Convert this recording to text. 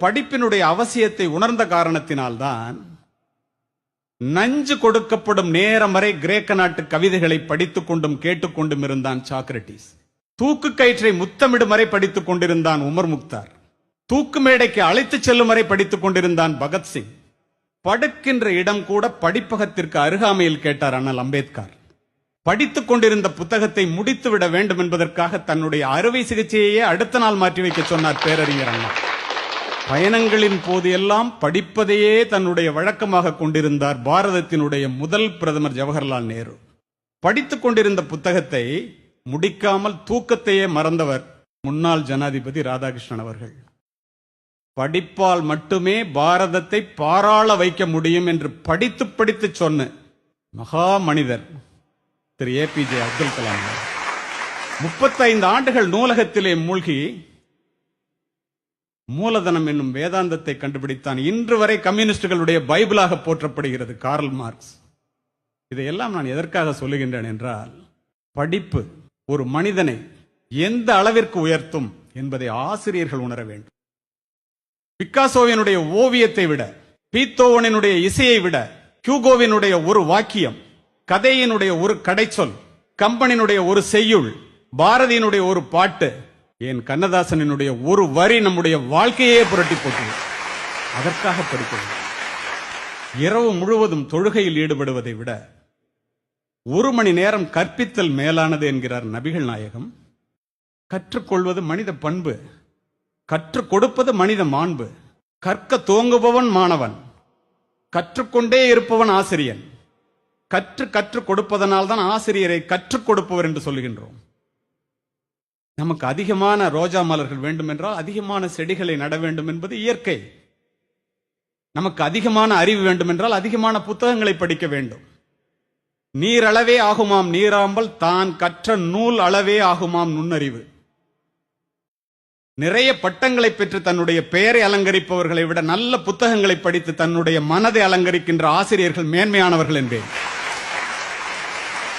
படிப்பினுடைய அவசியத்தை உணர்ந்த காரணத்தினால்தான் நஞ்சு கொடுக்கப்படும் நேரம் வரை கிரேக்க நாட்டு கவிதைகளை படித்துக் கொண்டும் கேட்டுக்கொண்டும் இருந்தான் சாக்ரட்டிஸ். தூக்கு கயிற்றை முத்தமிடும் வரை படித்துக் கொண்டிருந்தான் உமர் முக்தார். தூக்கு மேடைக்கு அழைத்துச் செல்லும் வரை படித்துக் கொண்டிருந்தான் பகத்சிங். படுக்கின்ற இடம் கூட படிப்பகத்திற்கு அருகாமையில் கேட்டார் அண்ணல் அம்பேத்கர். படித்துக் கொண்டிருந்த புத்தகத்தை முடித்துவிட வேண்டும் என்பதற்காக தன்னுடைய அறுவை சிகிச்சையே அடுத்த நாள் மாற்றி வைக்க சொன்னார் பேரறிஞர் அண்ணா. பயணங்களின் போது எல்லாம் படிப்பதையே தன்னுடைய வழக்கமாக கொண்டிருந்தார் பாரதத்தினுடைய முதல் பிரதமர் ஜவஹர்லால் நேரு. படித்துக் கொண்டிருந்த புத்தகத்தை முடிக்காமல் தூக்கத்தையே மறந்தவர் முன்னாள் ஜனாதிபதி ராதாகிருஷ்ணன் அவர்கள். படிப்பால் மட்டுமே பாரதத்தை பாராள வைக்க முடியும் என்று படித்து படித்து சொன்ன மகா மனிதர் திரு APJ அப்துல் கலாம். 35 ஆண்டுகள் நூலகத்திலே மூழ்கி மூலதனம் என்னும் வேதாந்தத்தை கண்டுபிடித்தான். இன்று வரை கம்யூனிஸ்டுகளுடைய பைபிளாக போற்றப்படுகிறது கார்ல் மார்க்ஸ். இதையெல்லாம் நான் எதற்காக சொல்லுகின்றேன் என்றால், படிப்பு ஒரு மனிதனை எந்த அளவிற்கு உயர்த்தும் என்பதை ஆசிரியர்கள் உணர வேண்டும். பிக்காசோவினுடைய ஓவியத்தை விட, பீத்தோவனினுடைய இசையை விட, ஹியூகோவினுடைய ஒரு வாக்கியம், கதையினுடைய ஒரு கடைச்சொல், கம்பனினுடைய ஒரு செய்யுள், பாரதியினுடைய ஒரு பாட்டு, என் கண்ணதாசனினுடைய ஒரு வரி நம்முடைய வாழ்க்கையே புரட்டி போட்டது. அதற்காக படிக்கிறது. இரவு முழுவதும் தொழுகையில் ஈடுபடுவதை விட 1 மணி நேரம் கற்பித்தல் மேலானது என்கிறார் நபிகள் நாயகம். கற்றுக்கொள்வது மனித பண்பு, கற்றுக் கொடுப்பது மனித மாண்பு. கற்க துவங்குபவன் மாணவன், கற்றுக்கொண்டே இருப்பவன் ஆசிரியன். கற்றுக் கொடுப்பதனால் தான் ஆசிரியரை கற்றுக் கொடுப்பவர் என்று சொல்லுகின்றோம். நமக்கு அதிகமான ரோஜா மலர்கள் வேண்டும் என்றால் அதிகமான செடிகளை நட வேண்டும் என்பது இயற்கை. நமக்கு அதிகமான அறிவு வேண்டும் என்றால் அதிகமான புத்தகங்களை படிக்க வேண்டும். நீரளவே ஆகுமாம் நீராம்பல், தான் கற்ற நூல் அளவே ஆகுமாம் நுண்ணறிவு. நிறைய பட்டங்களை பெற்று தன்னுடைய பெயரை அலங்கரிப்பவர்களை விட நல்ல புத்தகங்களை படித்து தன்னுடைய மனதை அலங்கரிக்கின்ற ஆசிரியர்கள் மேன்மையானவர்கள் என்பேன்.